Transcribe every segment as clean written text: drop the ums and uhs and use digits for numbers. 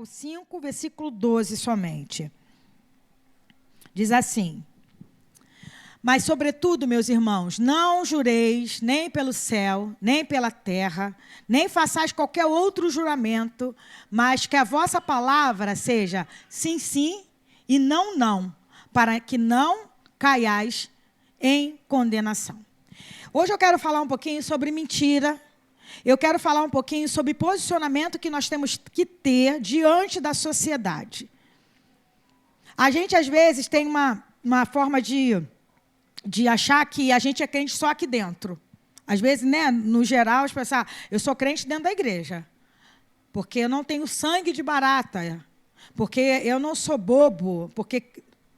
5, versículo 12 somente. Diz assim: mas, sobretudo, meus irmãos, não jureis nem pelo céu, nem pela terra, nem façais qualquer outro juramento, mas que a vossa palavra seja sim, sim e não, não, para que não caiais em condenação. Hoje eu quero falar um pouquinho sobre mentira. Eu quero falar um pouquinho sobre posicionamento que nós temos que ter diante da sociedade. A gente, às vezes, tem uma forma de achar que a gente é crente só aqui dentro. Às vezes, né, no geral, as pessoas eu sou crente dentro da igreja, porque eu não tenho sangue de barata, porque eu não sou bobo,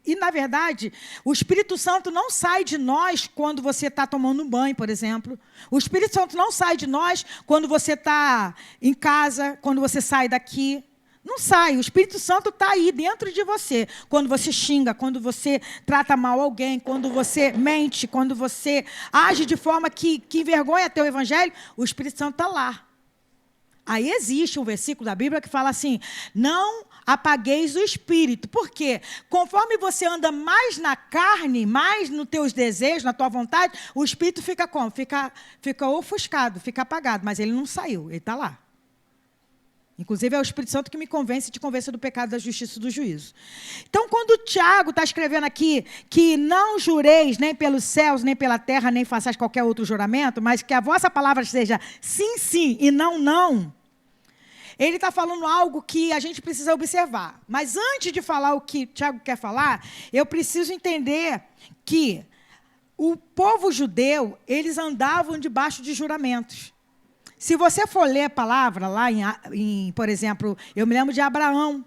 E, na verdade, o Espírito Santo não sai de nós quando você está tomando um banho, por exemplo. O Espírito Santo não sai de nós quando você está em casa, quando você sai daqui. Não sai. O Espírito Santo está aí dentro de você. Quando você xinga, quando você trata mal alguém, quando você mente, quando você age de forma que envergonha teu evangelho, o Espírito Santo está lá. Aí existe um versículo da Bíblia que fala assim: não apagueis o espírito. Por quê? Conforme você anda mais na carne, mais nos teus desejos, na tua vontade, o espírito fica como? Fica ofuscado, fica apagado, mas ele não saiu, ele está lá. Inclusive, é o Espírito Santo que me convence e te convence do pecado, da justiça e do juízo. Então, quando o Tiago está escrevendo aqui que não jureis nem pelos céus, nem pela terra, nem façais qualquer outro juramento, mas que a vossa palavra seja sim, sim e não, não, ele está falando algo que a gente precisa observar. Mas antes de falar o que Tiago quer falar, eu preciso entender que o povo judeu, eles andavam debaixo de juramentos. Se você for ler a palavra lá por exemplo, eu me lembro de Abraão,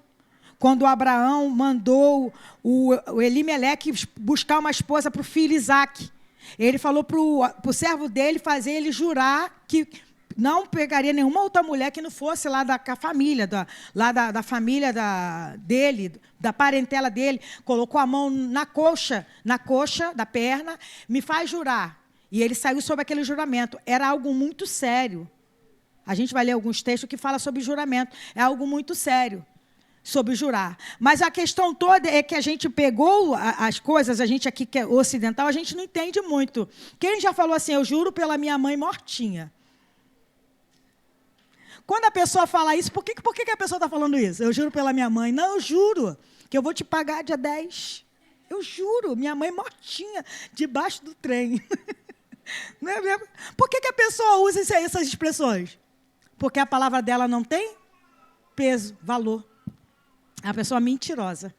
quando Abraão mandou o Elimeleque buscar uma esposa para o filho Isaque. Ele falou para o servo dele fazer ele jurar que não pegaria nenhuma outra mulher que não fosse lá da família, da família dele, da parentela dele. Colocou a mão na coxa da perna, me faz jurar. E ele saiu sob aquele juramento. Era algo muito sério. A gente vai ler alguns textos que falam sobre juramento. É algo muito sério, sobre jurar. Mas a questão toda é que a gente pegou as coisas, a gente aqui que é ocidental, a gente não entende muito. Quem já falou assim: eu juro pela minha mãe mortinha? Quando a pessoa fala isso, por que a pessoa está falando isso? Eu juro pela minha mãe. Não, eu juro que eu vou te pagar dia 10. Eu juro, minha mãe mortinha, debaixo do trem. Não é mesmo? Por que a pessoa usa essas expressões? Porque a palavra dela não tem peso, valor. É uma pessoa mentirosa.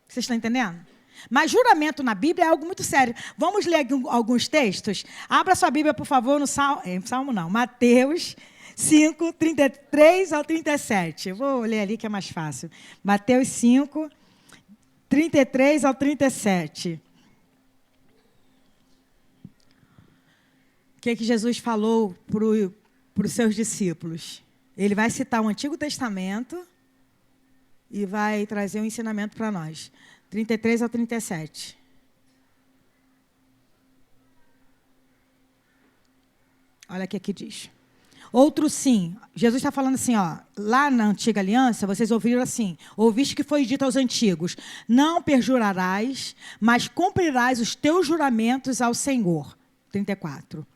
Vocês estão entendendo? Mas juramento na Bíblia é algo muito sério. Vamos ler alguns textos? Abra sua Bíblia, por favor, no Mateus 5, 33 ao 37. Eu vou ler ali que é mais fácil. Mateus 5, 33 ao 37. O que Jesus falou para os seus discípulos? Ele vai citar o Antigo Testamento e vai trazer um ensinamento para nós. 33 ao 37. Olha o que aqui diz. Outro sim. Jesus está falando assim, lá na antiga aliança, vocês ouviram assim: ouviste que foi dito aos antigos: não perjurarás, mas cumprirás os teus juramentos ao Senhor. 34.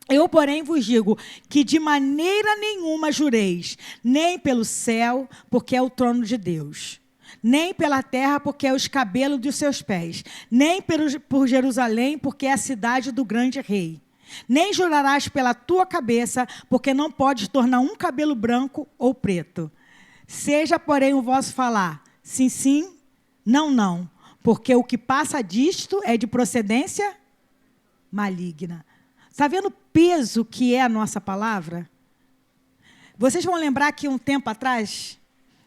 Eu, porém, vos digo que de maneira nenhuma jureis, nem pelo céu, porque é o trono de Deus, nem pela terra, porque é os cabelos dos seus pés, nem por Jerusalém, porque é a cidade do grande rei. Nem jurarás pela tua cabeça, porque não podes tornar um cabelo branco ou preto. Seja, porém, o vosso falar sim, sim, não, não, porque o que passa disto é de procedência maligna. Está vendo o peso que é a nossa palavra? Vocês vão lembrar que um tempo atrás,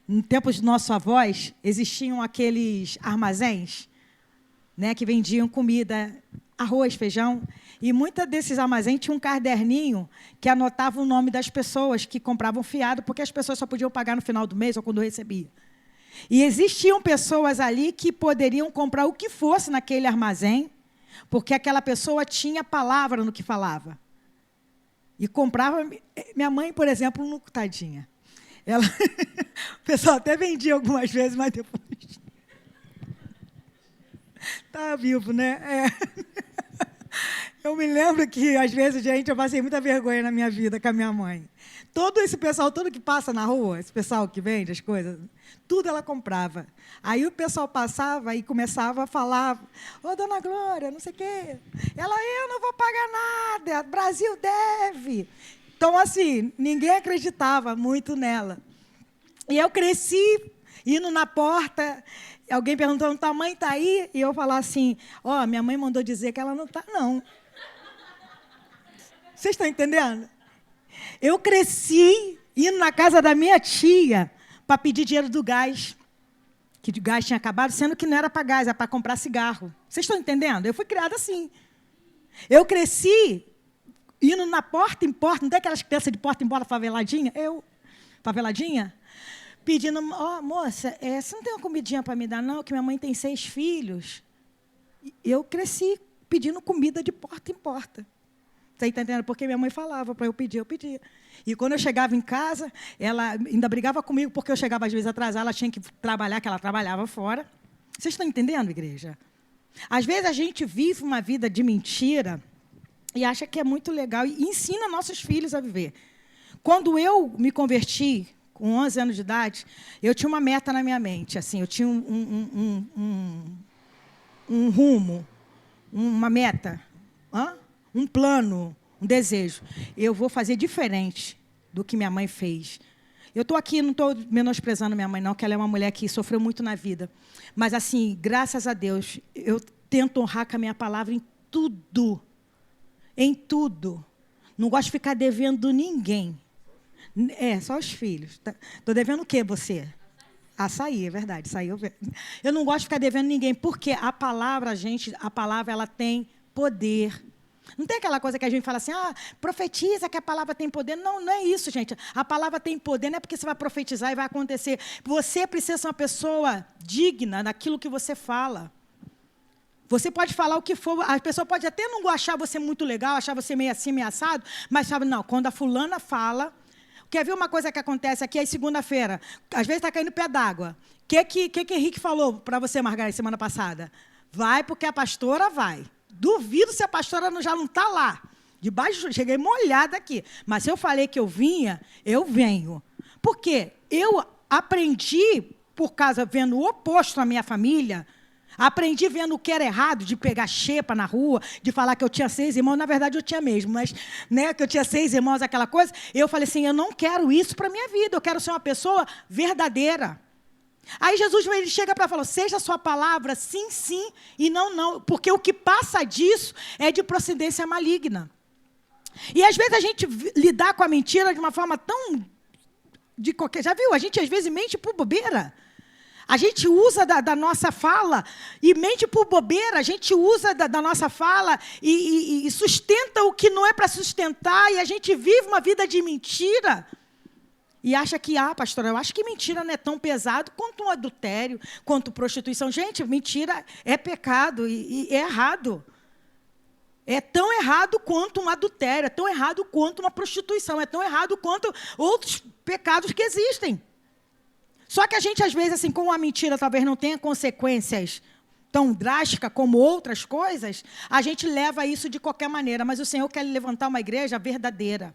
no tempo de nossos avós, existiam aqueles armazéns, né, que vendiam comida, arroz, feijão, e muitos desses armazéns tinham um caderninho que anotava o nome das pessoas que compravam fiado, porque as pessoas só podiam pagar no final do mês ou quando recebia. E existiam pessoas ali que poderiam comprar o que fosse naquele armazém, porque aquela pessoa tinha palavra no que falava. E comprava. Minha mãe, por exemplo, tadinha. Ela... O pessoal até vendia algumas vezes, mas depois... Tá vivo, né? Eu me lembro que, às vezes, gente, eu passei muita vergonha na minha vida com a minha mãe. Todo esse pessoal, todo que passa na rua, esse pessoal que vende as coisas, tudo ela comprava. Aí o pessoal passava e começava a falar, ô, dona Glória, não sei o quê. Ela, eu não vou pagar nada, o Brasil deve. Então, assim, ninguém acreditava muito nela. E eu cresci indo na porta, alguém perguntando, tua mãe está aí? E eu falar assim, ó, minha mãe mandou dizer que ela não está, não. Vocês estão entendendo? Eu cresci indo na casa da minha tia para pedir dinheiro do gás, que o gás tinha acabado, sendo que não era para gás, era para comprar cigarro. Vocês estão entendendo? Eu fui criada assim. Eu cresci indo na porta em porta, não tem aquelas crianças de porta em porta faveladinha? Faveladinha? Pedindo, ó, moça, você não tem uma comidinha para me dar, não? Que minha mãe tem 6 filhos. Eu cresci pedindo comida de porta em porta. Você está entendendo? Porque minha mãe falava para eu pedir, eu pedia. E quando eu chegava em casa, ela ainda brigava comigo, porque eu chegava às vezes atrasada, ela tinha que trabalhar, que ela trabalhava fora. Vocês estão entendendo, igreja? Às vezes a gente vive uma vida de mentira e acha que é muito legal e ensina nossos filhos a viver. Quando eu me converti, com 11 anos de idade, eu tinha uma meta na minha mente. Assim, eu tinha um rumo, uma meta, um plano, um desejo. Eu vou fazer diferente do que minha mãe fez. Eu estou aqui, não estou menosprezando minha mãe, não, que ela é uma mulher que sofreu muito na vida. Mas, assim, graças a Deus, eu tento honrar com a minha palavra em tudo. Em tudo. Não gosto de ficar devendo ninguém. Só os filhos. Estou devendo o quê, você? Açaí, é verdade. Açaí, eu não gosto de ficar devendo ninguém, porque a palavra, ela tem poder. Não tem aquela coisa que a gente fala assim, profetiza que a palavra tem poder. Não, não é isso, gente. A palavra tem poder, não é porque você vai profetizar e vai acontecer. Você precisa ser uma pessoa digna daquilo que você fala. Você pode falar o que for, a pessoa pode até não achar você muito legal, achar você meio assim, meio assado, mas sabe, não, quando a fulana fala... Quer ver uma coisa que acontece aqui, aí segunda-feira, às vezes está caindo pé d'água. O que Henrique falou para você, Margarida, semana passada? Vai porque a pastora vai. Duvido se a pastora já não está lá. Debaixo, cheguei molhada aqui. Mas se eu falei que eu vinha, eu venho. Por quê? Eu aprendi, por causa, vendo o oposto na minha família, aprendi vendo o que era errado, de pegar xepa na rua, de falar que eu tinha 6 irmãos. Na verdade, eu tinha mesmo, mas né, que eu tinha 6 irmãos, aquela coisa. Eu falei assim, eu não quero isso para a minha vida. Eu quero ser uma pessoa verdadeira. Aí Jesus ele chega para falar, seja a sua palavra sim, sim, e não, não. Porque o que passa disso é de procedência maligna. E às vezes a gente lidar com a mentira de uma forma tão... Já viu? A gente às vezes mente por bobeira. A gente usa da nossa fala e mente por bobeira. A gente usa da nossa fala e sustenta o que não é para sustentar. E a gente vive uma vida de mentira. E acha que, pastora, eu acho que mentira não é tão pesado quanto um adultério, quanto prostituição. Gente, mentira é pecado e é errado. É tão errado quanto um adultério, é tão errado quanto uma prostituição, é tão errado quanto outros pecados que existem. Só que a gente, às vezes, assim, como a mentira talvez não tenha consequências tão drásticas como outras coisas, a gente leva isso de qualquer maneira. Mas o Senhor quer levantar uma igreja verdadeira.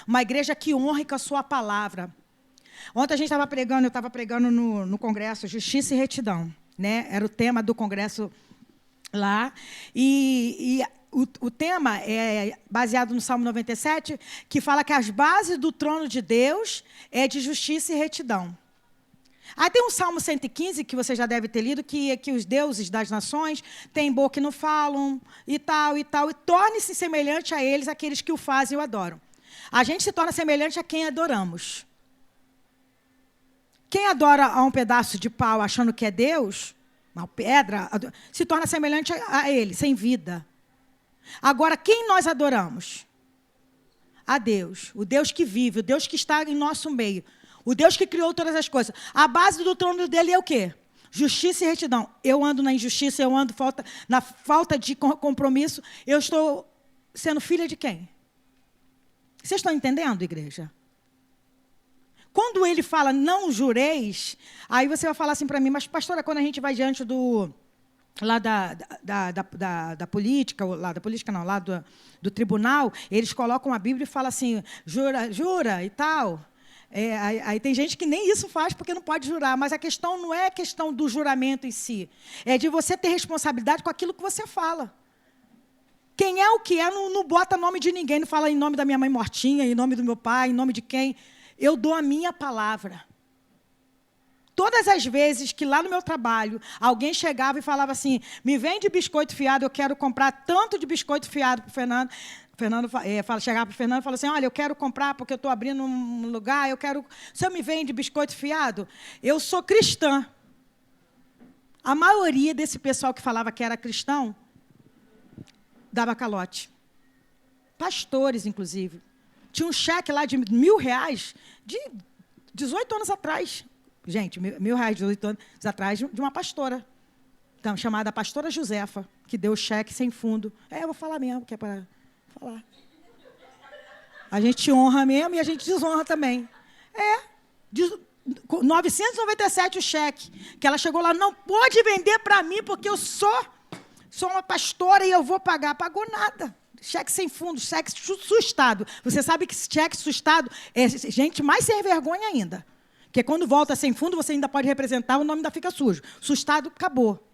Uma igreja que honre com a sua palavra. Ontem a gente estava pregando, eu estava pregando no congresso Justiça e Retidão. Né? Era o tema do congresso lá. E o tema é baseado no Salmo 97, que fala que as bases do trono de Deus é de justiça e retidão. Aí tem um Salmo 115, que você já deve ter lido, que os deuses das nações têm boca e não falam, e tal, e tal, e torne-se semelhante a eles, aqueles que o fazem e o adoram. A gente se torna semelhante a quem adoramos. Quem adora a um pedaço de pau achando que é Deus, uma pedra, se torna semelhante a ele, sem vida. Agora, quem nós adoramos? A Deus, o Deus que vive, o Deus que está em nosso meio. O Deus que criou todas as coisas. A base do trono dele é o quê? Justiça e retidão. Eu ando na injustiça, eu ando na falta de compromisso. Eu estou sendo filha de quem? Vocês estão entendendo, igreja? quando ele fala não jureis, aí você vai falar assim para mim, mas pastora, quando a gente vai diante lá da política, lá do tribunal, eles colocam a Bíblia e falam assim, jura e tal. Aí tem gente que nem isso faz porque não pode jurar, mas a questão não é a questão do juramento em si, é de você ter responsabilidade com aquilo que você fala. Quem é o que é, não bota nome de ninguém, não fala em nome da minha mãe mortinha, em nome do meu pai, em nome de quem. Eu dou a minha palavra. Todas as vezes que lá no meu trabalho, alguém chegava e falava assim, me vende biscoito fiado, eu quero comprar tanto de biscoito fiado para o Fernando. Chegava para o Fernando e falava assim, olha, eu quero comprar porque eu estou abrindo um lugar, o senhor me vende biscoito fiado? Eu sou cristã. A maioria desse pessoal que falava que era cristão, dava calote. Pastores, inclusive. Tinha um cheque lá de R$1.000, de 18 anos atrás. Gente, R$1.000, 18 anos atrás, de uma pastora, então, chamada Pastora Josefa, que deu o cheque sem fundo. Eu vou falar mesmo, que é para falar. A gente honra mesmo e a gente desonra também. 997 o cheque, que ela chegou lá, não pode vender para mim, porque eu sou uma pastora e eu vou pagar. Pagou nada. Cheque sem fundo, cheque sustado. Você sabe que cheque sustado é gente mais sem vergonha ainda. Porque quando volta sem fundo, você ainda pode representar, o nome ainda fica sujo. Sustado, acabou.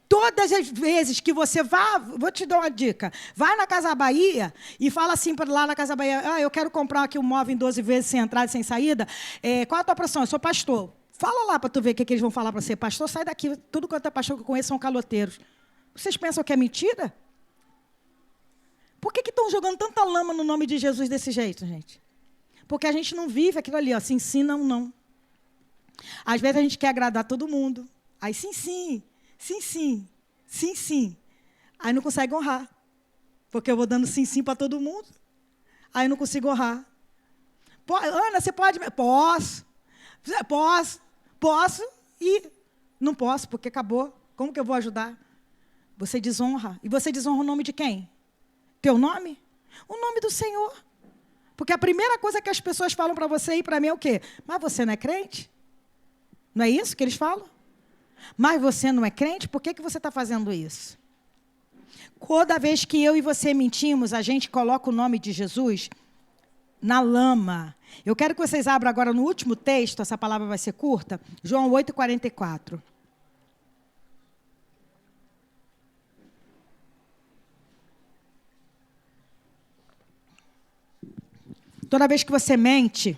Todas as vezes que você vá, vou te dar uma dica, vai na Casa Bahia e fala assim, lá na Casa Bahia, eu quero comprar aqui um móvel em 12 vezes sem entrada e sem saída, qual é a tua profissão? Eu sou pastor. Fala lá para tu ver o que eles vão falar para você. Pastor, sai daqui, tudo quanto é pastor que eu conheço são caloteiros. Vocês pensam que é mentira? Por que estão jogando tanta lama no nome de Jesus desse jeito, gente? Porque a gente não vive aquilo ali, se ensina ou não. Às vezes a gente quer agradar todo mundo. Aí sim. Aí não consegue honrar. Porque eu vou dando sim para todo mundo. Aí não consigo honrar. Ana, você pode? Posso e não posso, porque acabou. Como que eu vou ajudar? Você desonra. E você desonra o nome de quem? Teu nome? O nome do Senhor. Porque a primeira coisa que as pessoas falam para você e para mim é o quê? Mas você não é crente? Não é isso que eles falam? Mas você não é crente? Por que você está fazendo isso? Toda vez que eu e você mentimos, a gente coloca o nome de Jesus na lama. Eu quero que vocês abram agora no último texto, essa palavra vai ser curta, João 8,44. Toda vez que você mente,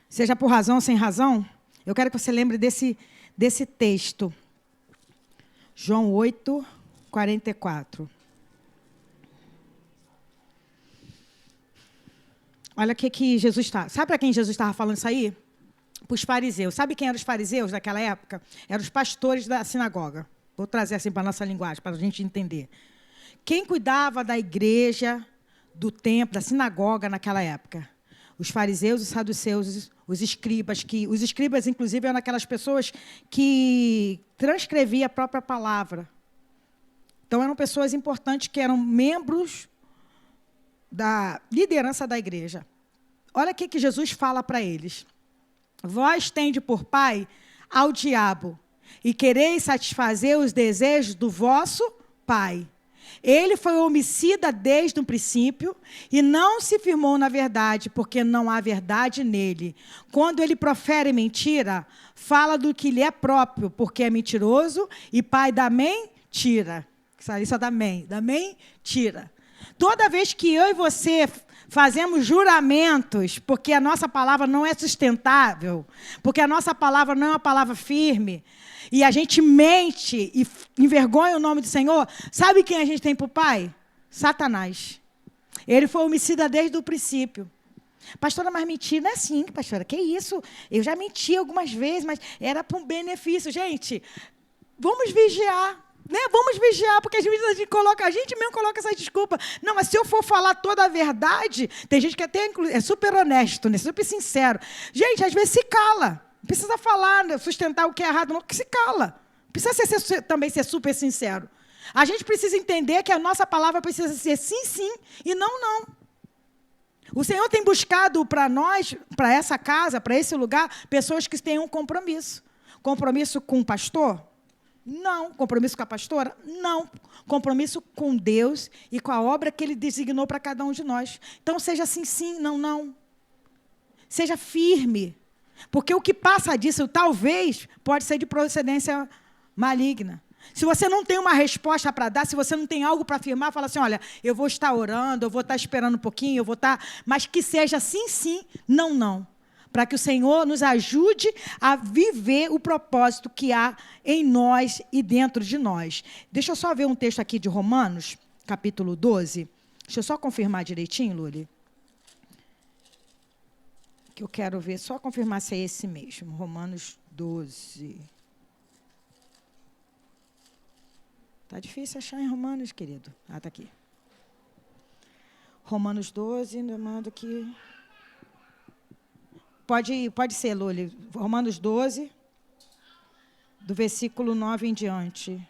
seja por razão ou sem razão, eu quero que você lembre desse texto. João 8,44. Olha o que Jesus está... Sabe para quem Jesus estava falando isso aí? Para os fariseus. Sabe quem eram os fariseus daquela época? Eram os pastores da sinagoga. Vou trazer assim para a nossa linguagem, para a gente entender. Quem cuidava da igreja, do templo, da sinagoga naquela época? Os fariseus, os saduceus, os escribas. Os escribas, inclusive, eram aquelas pessoas que transcreviam a própria palavra. Então, eram pessoas importantes que eram membros da liderança da igreja. Olha o que Jesus fala para eles. Vós tende por pai ao diabo, e quereis satisfazer os desejos do vosso pai. Ele foi homicida desde o princípio e não se firmou na verdade, porque não há verdade nele. Quando ele profere mentira, fala do que lhe é próprio, porque é mentiroso e pai da mentira. Isso é da mentira. Toda vez que eu e você fazemos juramentos, porque a nossa palavra não é sustentável, porque a nossa palavra não é uma palavra firme, e a gente mente e envergonha o nome do Senhor, sabe quem a gente tem por pai? Satanás. Ele foi homicida desde o princípio. Pastora, mas mentir não é assim, pastora. Que isso? Eu já menti algumas vezes, mas era para um benefício. Gente, vamos vigiar. Né? Vamos vigiar, porque às vezes a gente mesmo coloca essa desculpa. Não, mas se eu for falar toda a verdade, tem gente que até é super honesto, né? Super sincero. Gente, às vezes se cala. Não precisa falar, né? Sustentar o que é errado, não, que se cala. Precisa também ser super sincero. A gente precisa entender que a nossa palavra precisa ser sim, sim, e não, não. O Senhor tem buscado para nós, para essa casa, para esse lugar, pessoas que tenham um compromisso. Compromisso com o pastor? Não. Compromisso com a pastora? Não. Compromisso com Deus e com a obra que Ele designou para cada um de nós. Então, seja sim, sim, não, não. Seja firme. Porque o que passa disso, talvez, pode ser de procedência maligna. Se você não tem uma resposta para dar, se você não tem algo para afirmar, fala assim, olha, eu vou estar orando, eu vou estar esperando um pouquinho, eu vou estar... Mas que seja sim, sim, não, não. Para que o Senhor nos ajude a viver o propósito que há em nós e dentro de nós. Deixa eu só ver um texto aqui de Romanos, capítulo 12. Deixa eu só confirmar direitinho, Luli. Que eu quero ver, só confirmar se é esse mesmo. Romanos 12. Está difícil achar em Romanos, querido. Ah, está aqui. Romanos 12, ainda mando aqui. Pode ser, Luli. Romanos 12, do versículo 9 em diante.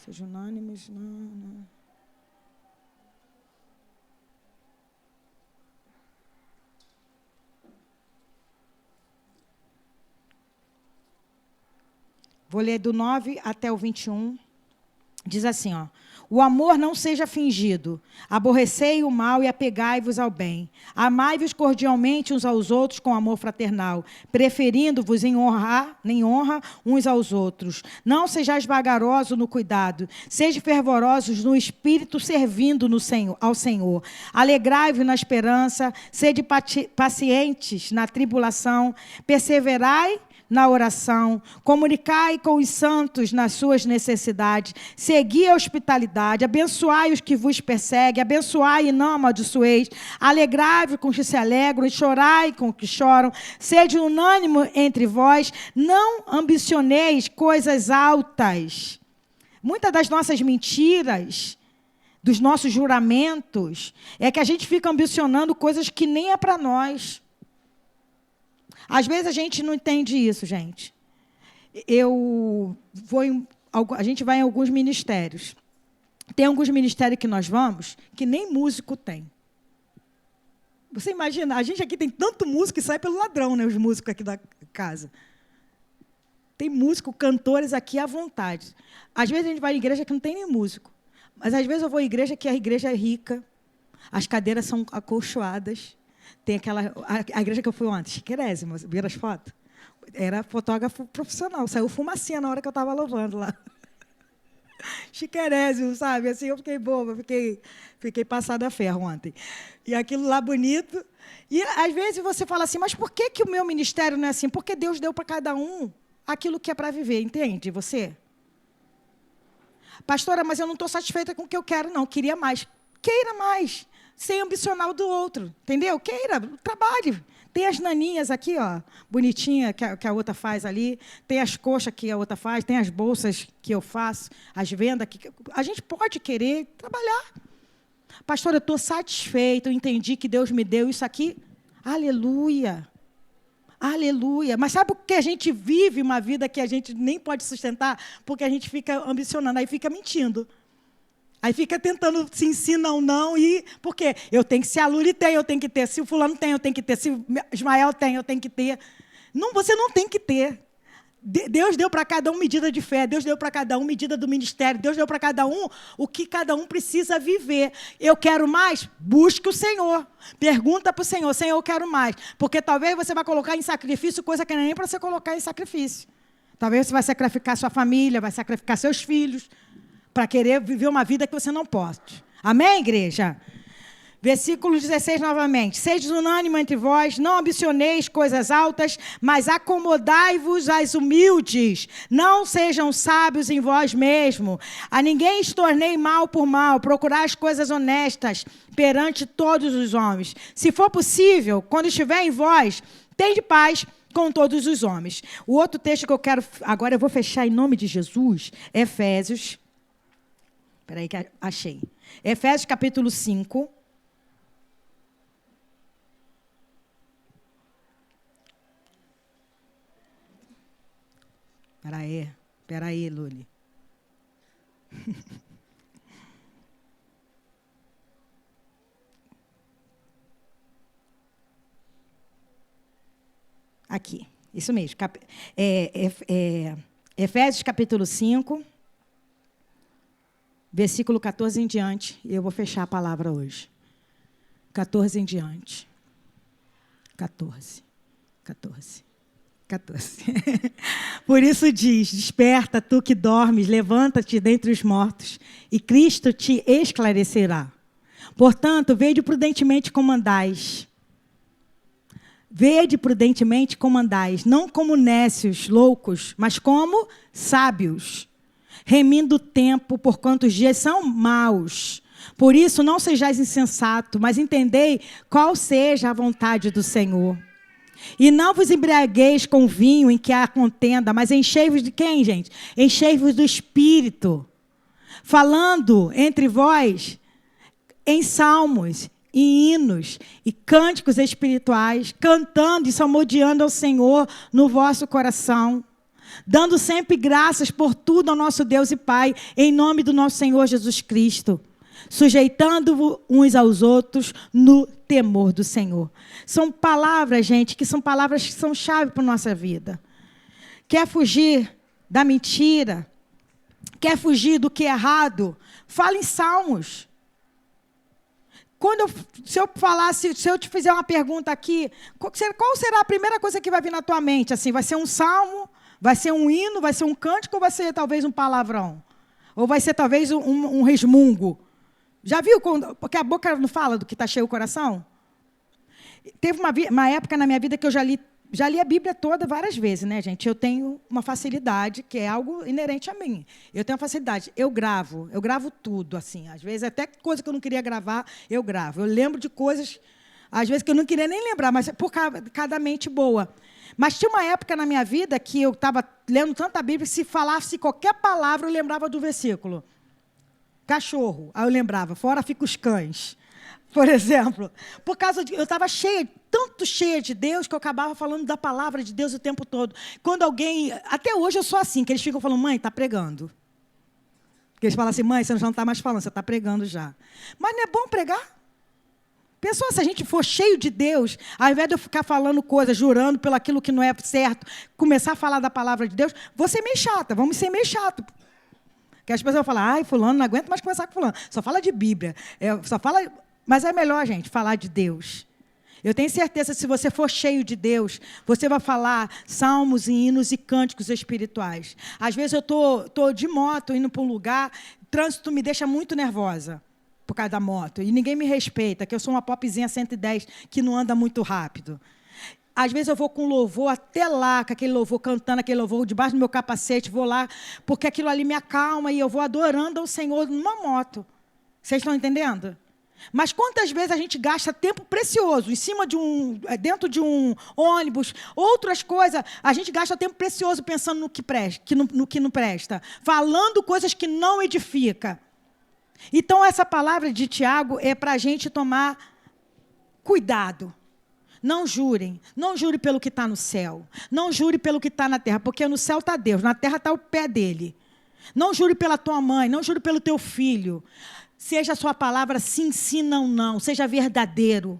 Sejam unânimes. Não. Vou ler do 9 até o 21. Diz assim, ó. O amor não seja fingido. Aborrecei o mal e apegai-vos ao bem. Amai-vos cordialmente uns aos outros com amor fraternal, preferindo-vos em honra uns aos outros. Não sejais vagarosos no cuidado. Sejam fervorosos no espírito, servindo ao Senhor. Alegrai-vos na esperança. Sede pacientes na tribulação. Perseverai na oração, comunicai com os santos nas suas necessidades, segui a hospitalidade, abençoai os que vos perseguem, abençoai e não amaldiçoeis, alegrai-vos com os que se alegram e chorai com os que choram, sede unânime entre vós, não ambicioneis coisas altas. Muitas das nossas mentiras, dos nossos juramentos, é que a gente fica ambicionando coisas que nem é para nós. Às vezes a gente não entende isso, gente. A gente vai em alguns ministérios. Tem alguns ministérios que nós vamos que nem músico tem. Você imagina, a gente aqui tem tanto músico que sai pelo ladrão, né? Os músicos aqui da casa. Tem músico, cantores aqui à vontade. Às vezes a gente vai em igreja que não tem nem músico. Mas às vezes eu vou em igreja que a igreja é rica, as cadeiras são acolchoadas. Tem a igreja que eu fui ontem, chiquérésima, viram as fotos? Era fotógrafo profissional, saiu fumacinha na hora que eu estava louvando lá. Chiquérésimo, sabe? Assim, eu fiquei boba, fiquei passada a ferro ontem. E aquilo lá bonito. E às vezes você fala assim, mas por que o meu ministério não é assim? Porque Deus deu para cada um aquilo que é para viver, entende? Você? Pastora, mas eu não estou satisfeita com o que eu quero, não. Queria mais. Queira mais. Sem ambicionar o do outro, entendeu? Queira, trabalhe. Tem as naninhas aqui, ó, bonitinha, que a outra faz ali. Tem as coxas que a outra faz. Tem as bolsas que eu faço. As vendas. A gente pode querer trabalhar. Pastor, eu estou satisfeita. Eu entendi que Deus me deu isso aqui. Aleluia. Aleluia. Mas sabe por que a gente vive uma vida que a gente nem pode sustentar? Porque a gente fica ambicionando, aí fica mentindo. Aí fica tentando se ensinar ou não, e por quê? Eu tenho que, se a Luli tem, eu tenho que ter. Se o fulano tem, eu tenho que ter. Se o Ismael tem, eu tenho que ter. Não, você não tem que ter. Deus deu para cada um medida de fé, Deus deu para cada um medida do ministério, Deus deu para cada um o que cada um precisa viver. Eu quero mais? Busque o Senhor. Pergunta para o Senhor, Senhor, eu quero mais. Porque talvez você vai colocar em sacrifício coisa que não é nem para você colocar em sacrifício. Talvez você vai sacrificar sua família, vai sacrificar seus filhos, para querer viver uma vida que você não pode. Amém, igreja? Versículo 16 novamente. Sede unânime entre vós, não ambicioneis coisas altas, mas acomodai-vos às humildes. Não sejam sábios em vós mesmos. A ninguém estornei mal por mal. Procurai as coisas honestas perante todos os homens. Se for possível, quando estiver em vós, tende paz com todos os homens. O outro texto que eu quero... Agora eu vou fechar em nome de Jesus. Efésios... Espera aí que achei. Efésios capítulo 5. Espera aí, Luli. Aqui, isso mesmo. Efésios capítulo 5, versículo 14 em diante. E eu vou fechar a palavra hoje. 14 em diante. 14. Por isso diz: desperta, tu que dormes, levanta-te dentre os mortos, e Cristo te esclarecerá. Portanto, vede prudentemente como andais. Vede prudentemente como andais, não como nécios, loucos, mas como sábios, remindo o tempo, porquanto os dias são maus. Por isso, não sejais insensato, mas entendei qual seja a vontade do Senhor. E não vos embriagueis com vinho em que há contenda, mas enchei-vos de quem, gente? Enchei-vos do Espírito, falando entre vós em salmos e hinos e cânticos espirituais, cantando e salmodiando ao Senhor no vosso coração, dando sempre graças por tudo ao nosso Deus e Pai, em nome do nosso Senhor Jesus Cristo, sujeitando-vos uns aos outros no temor do Senhor. São palavras, gente, que são chave para a nossa vida. Quer fugir da mentira? Quer fugir do que é errado? Fala em salmos. Se eu te fizer uma pergunta aqui, qual será a primeira coisa que vai vir na tua mente? Assim, vai ser um salmo? Vai ser um hino? Vai ser um cântico? Ou vai ser talvez um palavrão? Ou vai ser talvez um resmungo? Já viu? Porque a boca não fala do que está cheio o coração? Teve uma época na minha vida que eu já li a Bíblia toda várias vezes, né, gente? Eu tenho uma facilidade, que é algo inerente a mim. Eu tenho uma facilidade. Eu gravo tudo, assim. Às vezes, até coisa que eu não queria gravar, eu gravo. Eu lembro de coisas, às vezes, que eu não queria nem lembrar, mas por cada mente boa. Mas tinha uma época na minha vida que eu estava lendo tanta Bíblia, que se falasse qualquer palavra, eu lembrava do versículo. Cachorro, aí eu lembrava, fora ficam os cães. Por exemplo, eu estava tanto cheia de Deus, que eu acabava falando da palavra de Deus o tempo todo. Quando alguém, até hoje eu sou assim, que eles ficam falando, mãe, está pregando. Porque eles falam assim, mãe, você já não está mais falando, você está pregando já. Mas não é bom pregar? Pensou, se a gente for cheio de Deus, ao invés de eu ficar falando coisas, jurando pelo aquilo que não é certo, começar a falar da palavra de Deus, vou ser meio chata, vamos ser meio chato. Porque as pessoas vão falar, ai, fulano, não aguento mais conversar com fulano. Só fala de Bíblia, só fala... Mas é melhor, gente, falar de Deus. Eu tenho certeza que se você for cheio de Deus, você vai falar salmos e hinos e cânticos espirituais. Às vezes eu estou de moto, indo para um lugar, o trânsito me deixa muito nervosa por causa da moto. E ninguém me respeita, que eu sou uma popzinha 110 que não anda muito rápido. Às vezes eu vou com louvor até lá, com aquele louvor, cantando aquele louvor debaixo do meu capacete, vou lá, porque aquilo ali me acalma e eu vou adorando ao Senhor numa moto. Vocês estão entendendo? Mas quantas vezes a gente gasta tempo precioso dentro de um ônibus, outras coisas, a gente gasta tempo precioso pensando no que não presta, falando coisas que não edificam. Então, essa palavra de Tiago é para a gente tomar cuidado. Não jurem. Não jure pelo que está no céu. Não jure pelo que está na terra, porque no céu está Deus, na terra está o pé dele. Não jure pela tua mãe, não jure pelo teu filho. Seja a sua palavra sim, sim, não, não. Seja verdadeiro.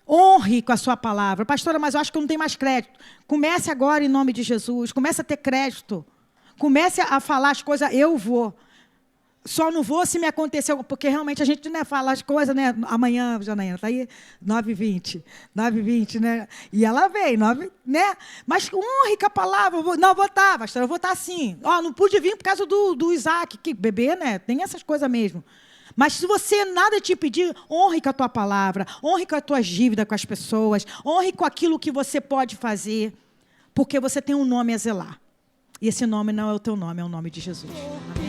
Honre com a sua palavra. Pastora, mas eu acho que eu não tenho mais crédito. Comece agora em nome de Jesus. Comece a ter crédito. Comece a falar as coisas, eu vou. Só não vou se me acontecer, porque realmente a gente, né, fala as coisas, né? Amanhã, Janaína, está aí 9h20, né? E ela veio, né? Mas honre com a palavra. Não, vou estar, pastor, eu vou estar assim. Não pude vir por causa do Isaac, que bebê, né? Tem essas coisas mesmo. Mas se você nada te pedir, honre com a tua palavra, honre com as tuas dívidas com as pessoas, honre com aquilo que você pode fazer, porque você tem um nome a zelar. E esse nome não é o teu nome, é o nome de Jesus. Amém?